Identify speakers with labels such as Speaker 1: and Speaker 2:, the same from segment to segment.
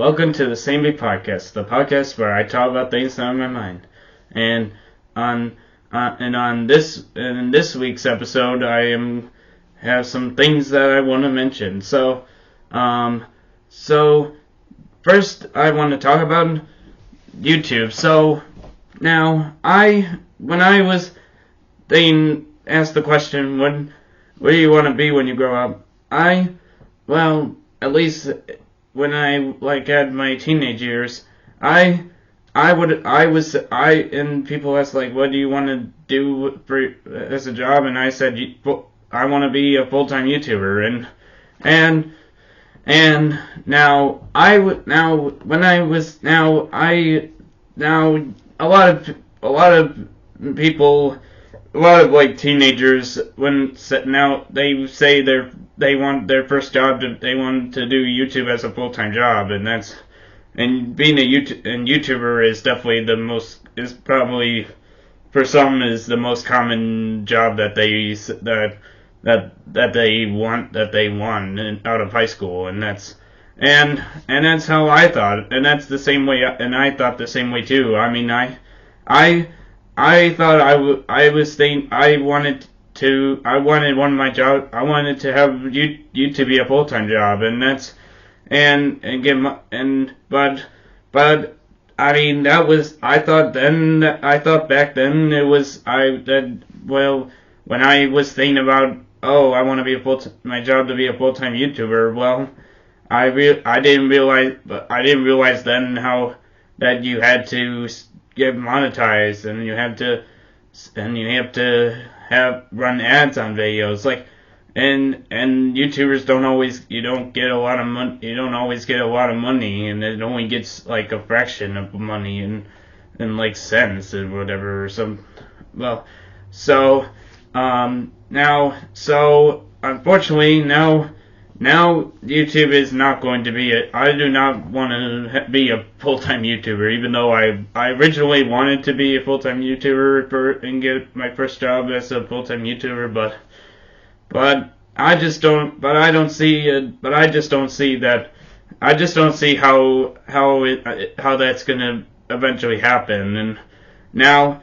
Speaker 1: Welcome to the Same Big Podcast, the podcast where I talk about things that are on my mind. And on this week's episode, I have some things that I want to mention. So first I want to talk about YouTube. So now when I was being asked the question, what do you want to be when you grow up? At least when I had my teenage years, and people asked what do you want to do as a job, and I said I want to be a full-time YouTuber, and now a lot of people. A lot of teenagers they say they want their first job they want to do YouTube as a full-time job, and being a YouTuber is definitely probably for some is the most common job that they want out of high school, and that's how I thought, and that's the same way, and I thought the same way too. I mean, I thought I wanted one of my jobs. I wanted to have YouTube to be a full-time job, but I mean I thought back then it was when I was thinking about I want to be my job to be a full-time YouTuber. I didn't realize then how that you had to get monetized, and you have to run ads on videos, and YouTubers don't always get a lot of money, and it only gets a fraction of money in cents or whatever, unfortunately now YouTube is not going to be I do not want to be a full-time YouTuber, even though I originally wanted to be a full-time YouTuber and get my first job as a full-time YouTuber, but I just don't see how that's gonna eventually happen. And now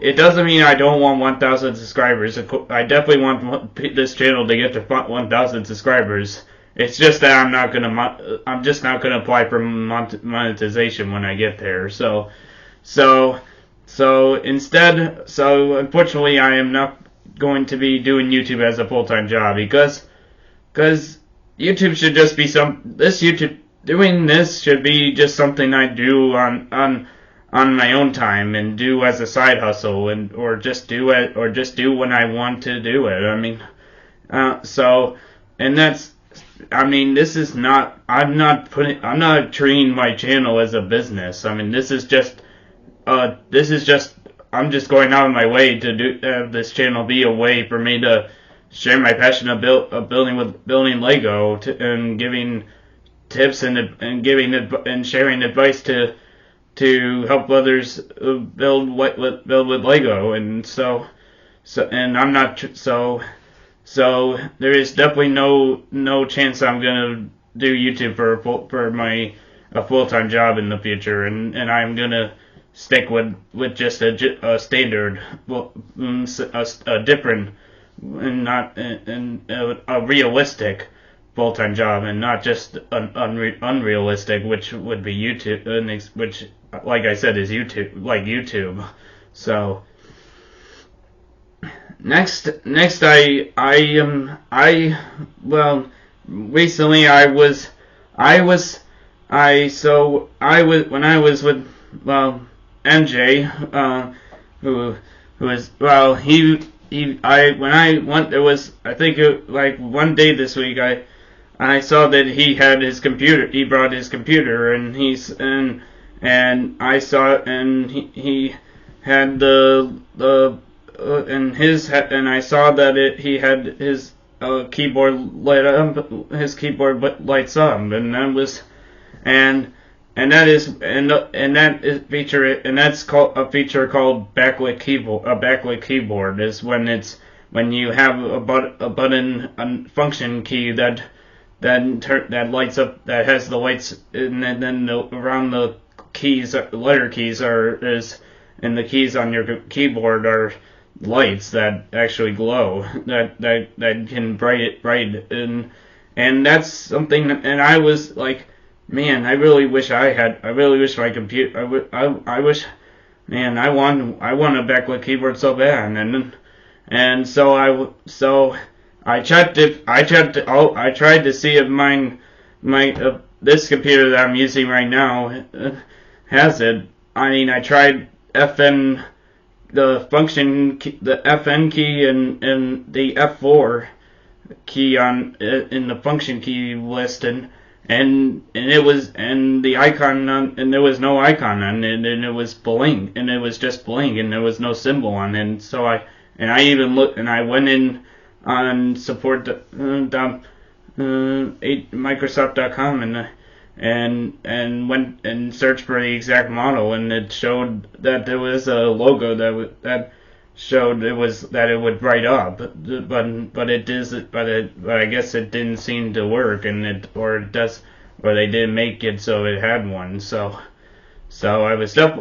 Speaker 1: it doesn't mean I don't want 1,000 subscribers. I definitely want this channel to get to 1,000 subscribers. It's just that I'm just not gonna apply for monetization when I get there. So unfortunately, I am not going to be doing YouTube as a full-time job, because YouTube should just be doing this should be just something I do on my own time, and do as a side hustle, or just do when I want to do it. I mean, this is not. I'm not treating my channel as a business. I mean, this is just. I'm just going out of my way to have this channel be a way for me to share my passion of building Lego, and giving tips and sharing advice to help others build with Lego, and so there is definitely no chance I'm gonna do YouTube for a full-time job in the future, and I'm gonna stick with just a standard, a different, and not a realistic full-time job, and not just an unrealistic, which would be YouTube, which, like I said, is YouTube. So next recently when I was with MJ, who was I think one day this week I saw that he had his computer. He brought his computer, and he had I saw that he had his keyboard light up. His keyboard lights up, and that was that's called a feature called backlit keyboard. A backlit keyboard is when you have a function key that that lights up, that has the lights, and then around the keys, letter keys and the keys on your keyboard are lights that actually glow, that can bright, and that's something. And I was like, man, I really wish my computer. I wish, man, I want a backlit keyboard so bad, and so I tried to see if my this computer that I'm using right now has it. I mean, I tried FN, the FN key and the F4 key in the function key list, and it was, and the icon and there was no icon on it, and it was blank, and it was just blank, and there was no symbol on it. And so I even looked, and I went in on support Microsoft.com and went and searched for the exact model, and it showed that there was a logo that showed it would bright up, but I guess it didn't seem to work, or they didn't make it so it had one. So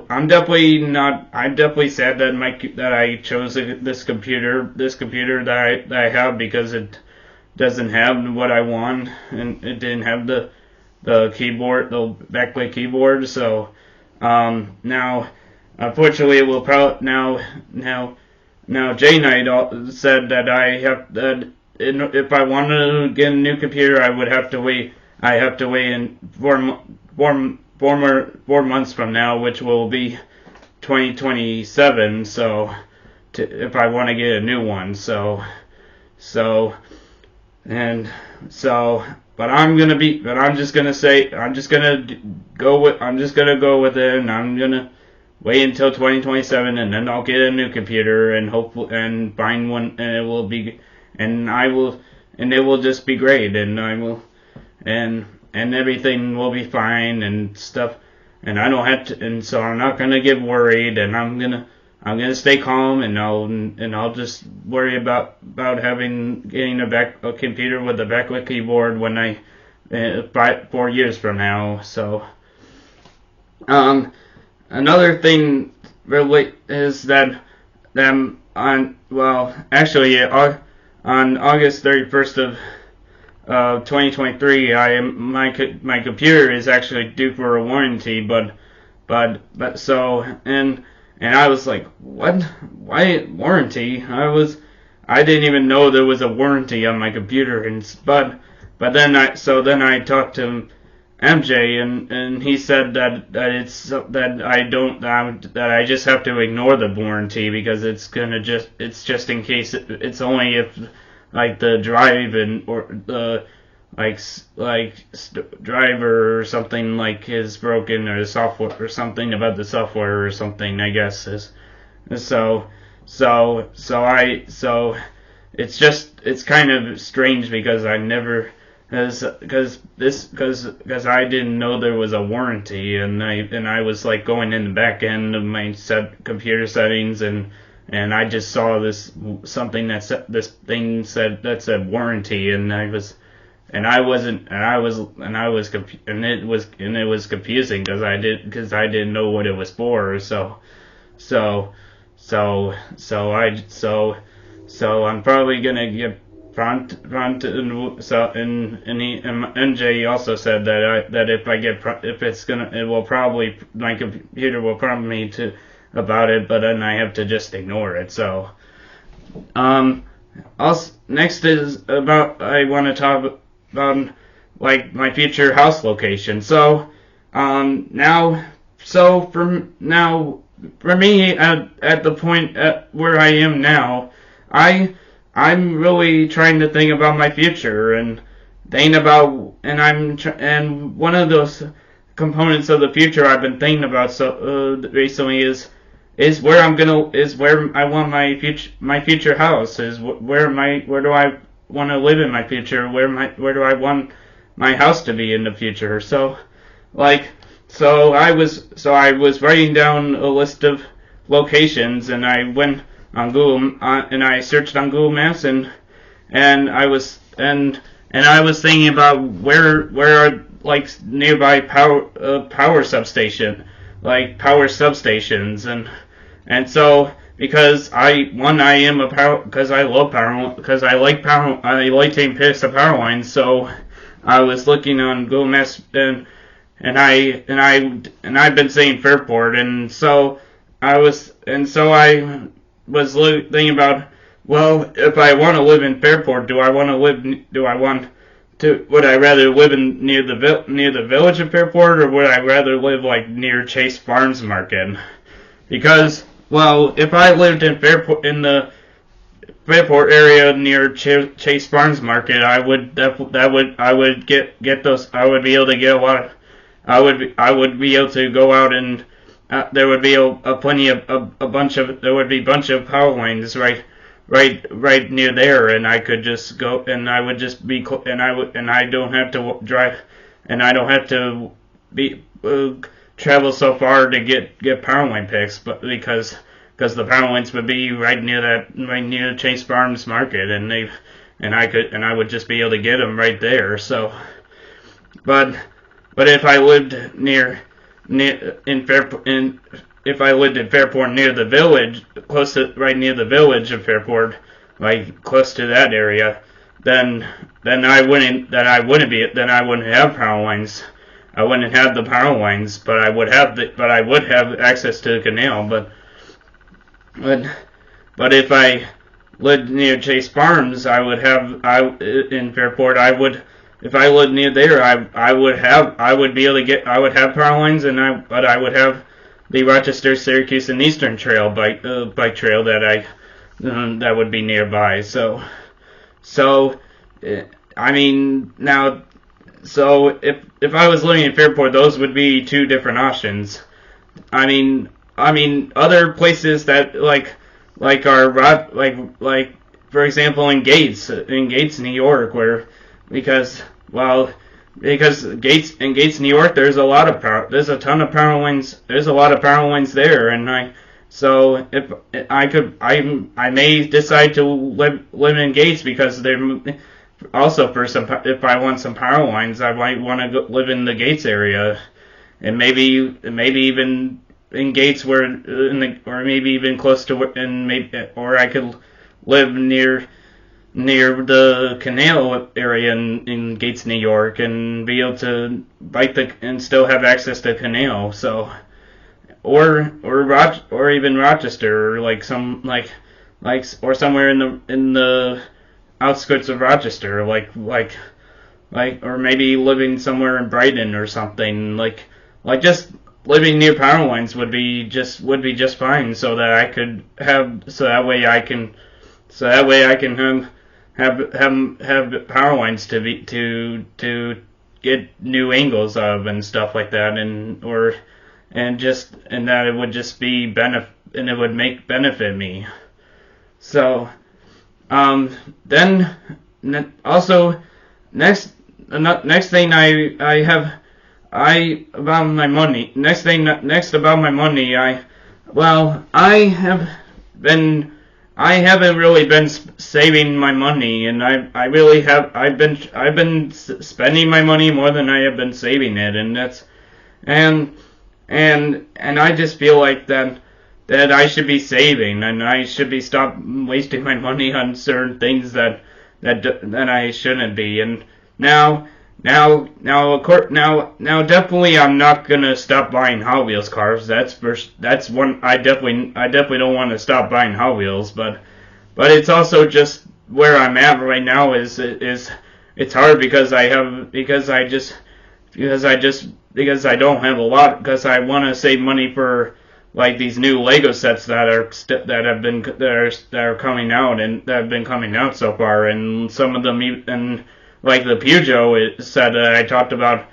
Speaker 1: I'm definitely sad that I chose this computer that I have, because it doesn't have what I want, and it didn't have the keyboard, the backlit keyboard. So now, unfortunately, it will probably now Jay Knight said that if I want to get a new computer, I have to wait in 4 months from now, which will be 2027. So if I want to get a new one, but I'm just gonna go with it, and I'm gonna wait until 2027, and then I'll get a new computer, and hopefully find one, and it will just be great, and everything will be fine and stuff, and I don't have to, and so I'm not gonna get worried, and I'm gonna stay calm, and I'll just worry about getting a computer with a backlit keyboard when 4 years from now. So another thing really is that on August 31st of 2023, my computer is actually due for a warranty, but I was like, what? Why warranty? I didn't even know there was a warranty on my computer, but then I talked to MJ, and he said that I just have to ignore the warranty, because it's just in case, it's only if like the drive or the driver or something like is broken, or the software, or something about the software or something, I guess is. So it's kind of strange, because I never, because I didn't know there was a warranty, and I was like going in the back end of my computer settings, and I just saw something that said warranty, and it was confusing, because I didn't know what it was for. So I'm probably gonna get prompt, and NJ also said that my computer will prompt me about it, but then I have to just ignore it. So also, next is I want to talk about like my future house location. So for me, at the point where I am now, I'm really trying to think about my future, and one of those components of the future I've been thinking about recently is where I want my future house, is where do I want to live in my future, where do I want my house to be in the future. So I was writing down a list of locations, and I went on Google, and I searched on Google Maps, and and I was thinking about where are like nearby power substations, and so because I am a power, because I love power, because I like taking pictures of power lines, so I was looking on Google Maps, and I've been saying Fairport, and so I was thinking about, well, if I want to live in Fairport, would I rather live near the village of Fairport, or would I rather live like near Chase Farms Market? Because, well, if I lived in the Fairport area near Chase Farms Market, I would get those. I would be able to get a lot of. I would be able to go out, and there would be a bunch of power lines right near there, and I could just go, and I would just be, and I don't have to drive, and I don't have to be travel so far to get power line picks, but because the power lines would be right near Chase Farms Market, and I would just be able to get them right there. So, but if I lived if I lived in Fairport near the village, right near the village of Fairport, like close to that area, then I wouldn't have power lines. I wouldn't have the power lines, but I would have access to the canal. But if I lived near Chase Farms, in Fairport, if I lived near there, I would have power lines, but I would have the Rochester, Syracuse, and Eastern Trail bike trail that would be nearby. So I mean now, so if I was living in Fairport, those would be two different options. I mean other places that like for example in Gates, New York, because Gates, New York, there's a lot of power. There's a ton of power lines. There's a lot of power lines there, and so if I may decide to live in Gates, because there also if I want some power lines, I might want to live in the Gates area, and maybe even in Gates or maybe even close to, or I could live near the canal area in Gates, New York, and be able to and still have access to the canal. So, or even Rochester, or somewhere in the outskirts of Rochester, or maybe living somewhere in Brighton or something, like just living near power lines would be just fine, so that I could have, so that way I can have power lines to get new angles of and stuff like that, and that it would just be and it would benefit me. So then also next thing about my money. Next about my money, I haven't really been saving my money, and I've been spending my money more than I have been saving it, and I just feel like that I should be saving, and I should stop wasting my money on certain things that I shouldn't be. And now definitely I'm not gonna stop buying Hot Wheels cars. That's one. I definitely don't want to stop buying Hot Wheels, but it's also just where I'm at right now is it's hard because I don't have a lot, because I want to save money for like these new Lego sets that are coming out, and that have been coming out so far, and some of them and like the Peugeot set that I talked about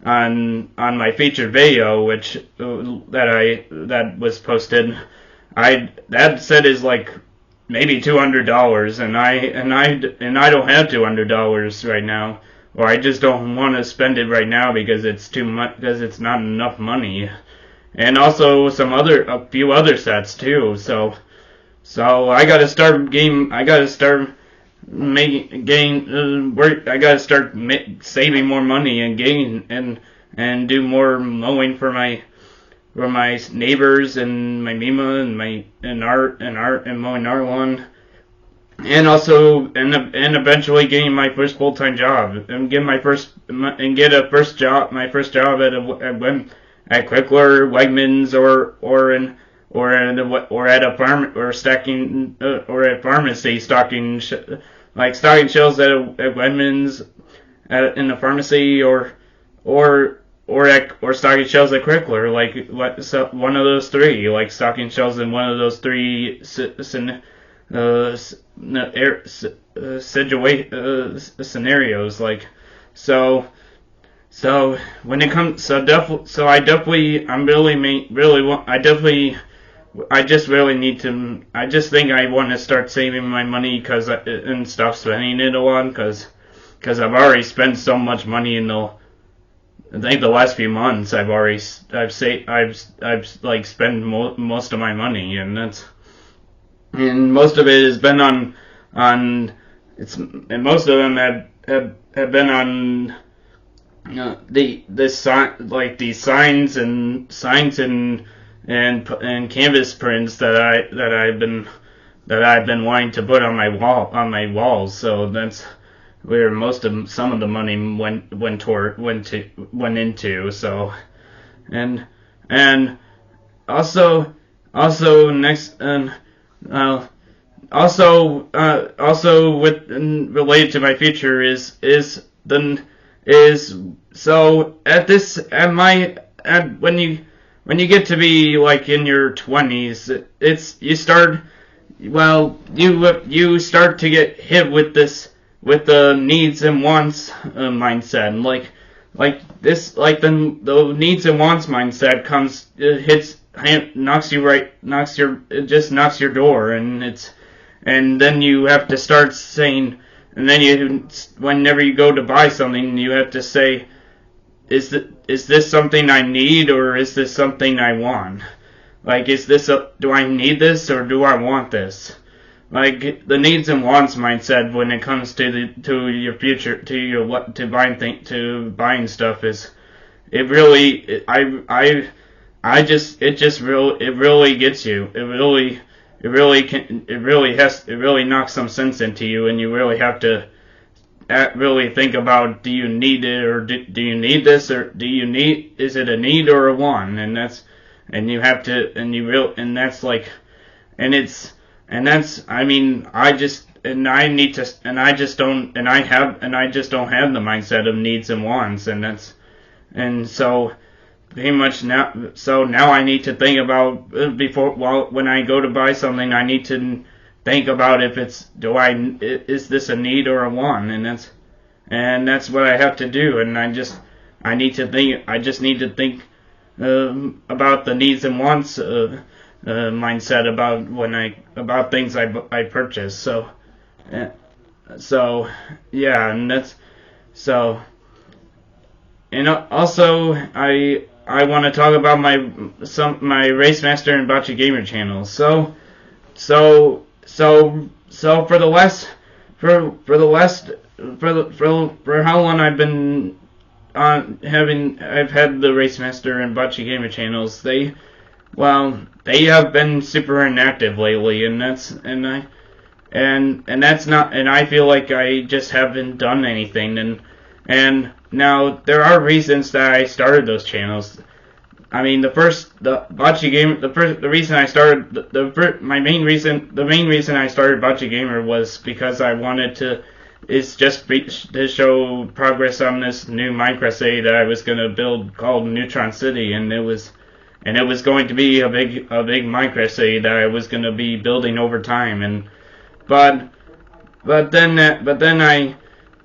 Speaker 1: on my featured video, that was posted. That set is like maybe $200, and I don't have $200 right now, or I just don't want to spend it right now because it's too much, because it's not enough money, and also a few other sets too. So I gotta start I gotta start saving more money and and do more mowing for my neighbors and my Mima and my and art and mowing our lawn, and also and eventually getting my first full time job and get my first job at Quickler, Wegmans, or at a farm or stacking or at pharmacy stocking stocking shelves at Wegmans in the pharmacy or stocking shelves at Quickler, so one of those three, like stocking shelves in one of those three scenarios, like so. So when it comes, so I definitely, I'm really want, I just really need to, I just think I want to start saving my money and stop spending it a lot, because I've already spent so much money I think the last few months I've like spent most of my money, and most of it has been on and most of them have been on these signs and canvas prints that I've been wanting to put on my walls. So that's where some of the money went into. So and also next also with related to my future is so when you get to be like in your 20s, you start to get hit with the needs and wants mindset, the needs and wants mindset knocks your door, and then you have to start saying, and then whenever you go to buy something, you have to say, is this something I need, or is this something I want? Like, do I need this, or do I want this? Like, the needs and wants mindset when it comes to your future, to buying stuff is, it really gets you. It really knocks some sense into you, and you really have to really think about, do you need it, or do you need this, or is it a need or a want? And that's I mean, I just don't have the mindset of needs and wants, and so pretty much now I need to think about when I go to buy something, I need to think about if is this a need or a want, and that's what I have to do, and I just need to think about the needs and wants mindset about things I purchase. So yeah, and that's so. And also, I want to talk about my RaceMaster and BacciGamer channels. So for how long I've been I've had the RaceMaster and BacciGamer channels, they have been super inactive lately, and I feel like I just haven't done anything, and now there are reasons that I started those channels. I mean, the main reason I started BacciGamer was because I wanted to show progress on this new Minecraft that I was going to build called Neutron City, and it was going to be a big Minecraft city that I was going to be building over time, but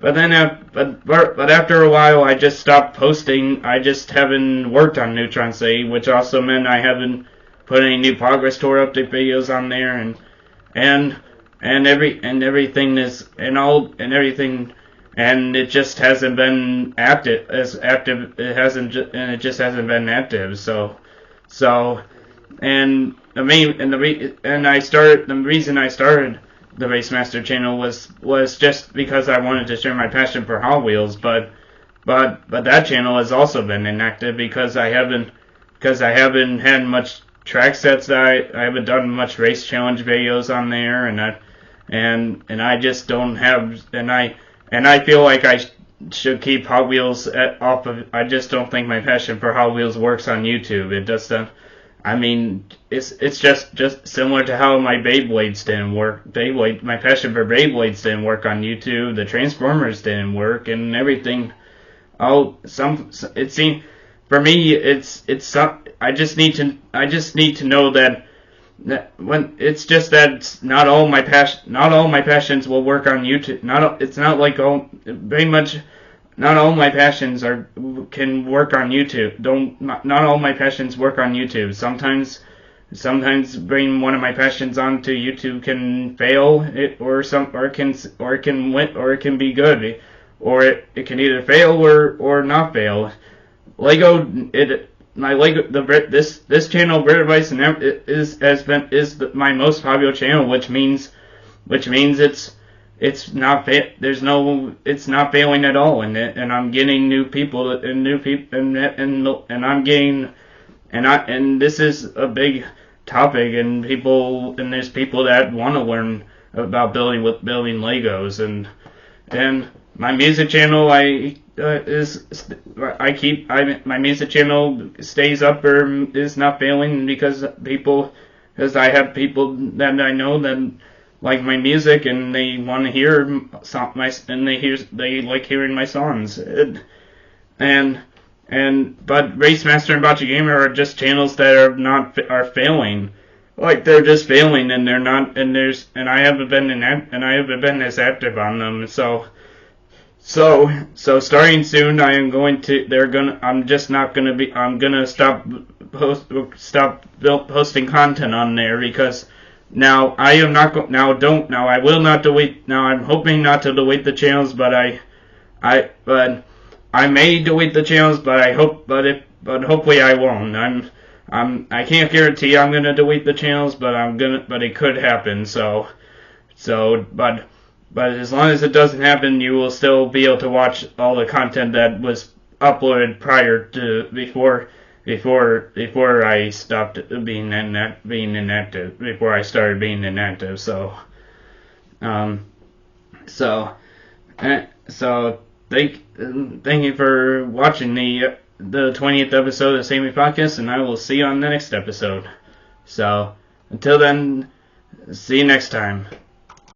Speaker 1: after a while, I just stopped posting. I just haven't worked on Neutron City, which also meant I haven't put any new progress tour update videos on there, and it just hasn't been active. It just hasn't been active. The reason I started the RaceMaster channel was just because I wanted to share my passion for Hot Wheels, but that channel has also been inactive because I haven't had much track sets. I haven't done much race challenge videos on there, and I just don't have, and I feel like I should keep Hot Wheels off of. I just don't think my passion for Hot Wheels works on YouTube. It doesn't. I mean, it's just similar to how my Beyblades didn't work. My passion for Beyblades didn't work on YouTube. The Transformers didn't work, and everything. It seems for me, I just need to know that when it's just that not all my passions will work on YouTube. It's not like very much. Not all my passions can work on YouTube. Not all my passions work on YouTube. Sometimes bringing one of my passions onto YouTube can fail, or it can win, or it can be good, or it can either fail or not fail. This channel, BrickAdvice, is my most popular channel, which means it's not failing at all, and I'm getting new people, and this is a big topic, and there's people that want to learn about building Legos, and my music channel my music channel stays up or is not failing because I have people that I know that like my music, and they want to hear they like hearing my songs, but RaceMaster and BacciGamer are just channels that are failing, like they're just failing, and they're not, and I haven't been as active on them, so starting soon I'm gonna stop posting content on there, because now I'm hoping not to delete the channels, but I may delete the channels, but hopefully I won't. I can't guarantee I'm gonna delete the channels, but it could happen. But as long as it doesn't happen, you will still be able to watch all the content that was uploaded before I stopped being inactive, before I started being inactive. So thank you for watching the 20th episode of Save Me Podcast, and I will see you on the next episode. So until then, see you next time.